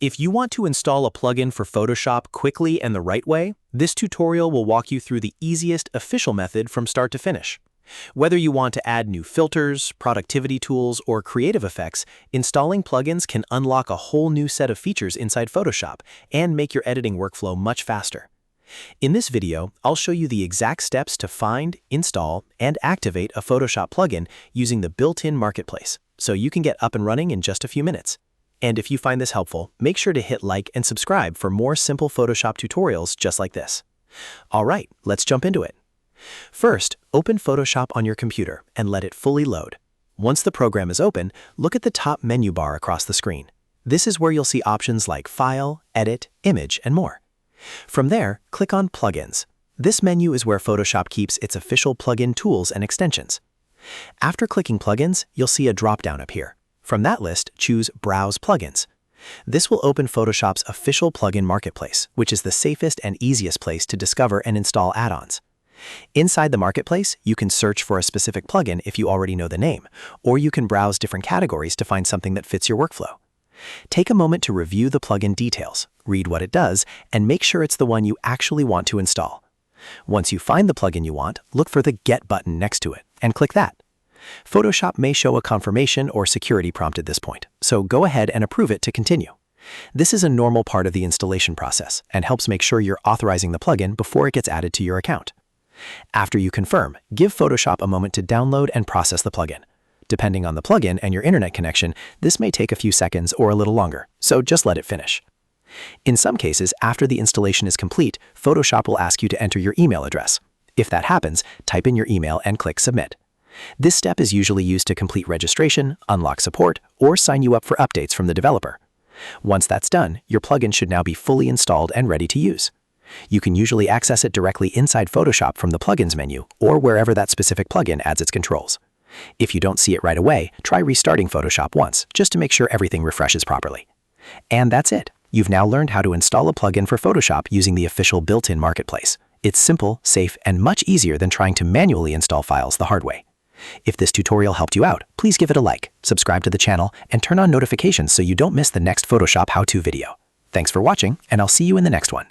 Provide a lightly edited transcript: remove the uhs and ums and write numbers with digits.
If you want to install a plugin for Photoshop quickly and the right way, this tutorial will walk you through the easiest official method from start to finish. Whether you want to add new filters, productivity tools, or creative effects, installing plugins can unlock a whole new set of features inside Photoshop and make your editing workflow much faster. In this video, I'll show you the exact steps to find, install, and activate a Photoshop plugin using the built-in marketplace, so you can get up and running in just a few minutes. And if you find this helpful, make sure to hit like and subscribe for more simple Photoshop tutorials just like this. All right, let's jump into it. First, open Photoshop on your computer and let it fully load. Once the program is open, look at the top menu bar across the screen. This is where you'll see options like File, Edit, Image, and more. From there, click on Plugins. This menu is where Photoshop keeps its official plugin tools and extensions. After clicking Plugins, you'll see a drop-down appear. From that list, choose Browse Plugins. This will open Photoshop's official plugin marketplace, which is the safest and easiest place to discover and install add-ons. Inside the marketplace, you can search for a specific plugin if you already know the name, or you can browse different categories to find something that fits your workflow. Take a moment to review the plugin details, read what it does, and make sure it's the one you actually want to install. Once you find the plugin you want, look for the Get button next to it and click that. Photoshop may show a confirmation or security prompt at this point, so go ahead and approve it to continue. This is a normal part of the installation process and helps make sure you're authorizing the plugin before it gets added to your account. After you confirm, give Photoshop a moment to download and process the plugin. Depending on the plugin and your internet connection, this may take a few seconds or a little longer, so just let it finish. In some cases, after the installation is complete, Photoshop will ask you to enter your email address. If that happens, type in your email and click Submit. This step is usually used to complete registration, unlock support, or sign you up for updates from the developer. Once that's done, your plugin should now be fully installed and ready to use. You can usually access it directly inside Photoshop from the Plugins menu or wherever that specific plugin adds its controls. If you don't see it right away, try restarting Photoshop once, just to make sure everything refreshes properly. And that's it. You've now learned how to install a plugin for Photoshop using the official built-in marketplace. It's simple, safe, and much easier than trying to manually install files the hard way. If this tutorial helped you out, please give it a like, subscribe to the channel, and turn on notifications so you don't miss the next Photoshop how-to video. Thanks for watching, and I'll see you in the next one.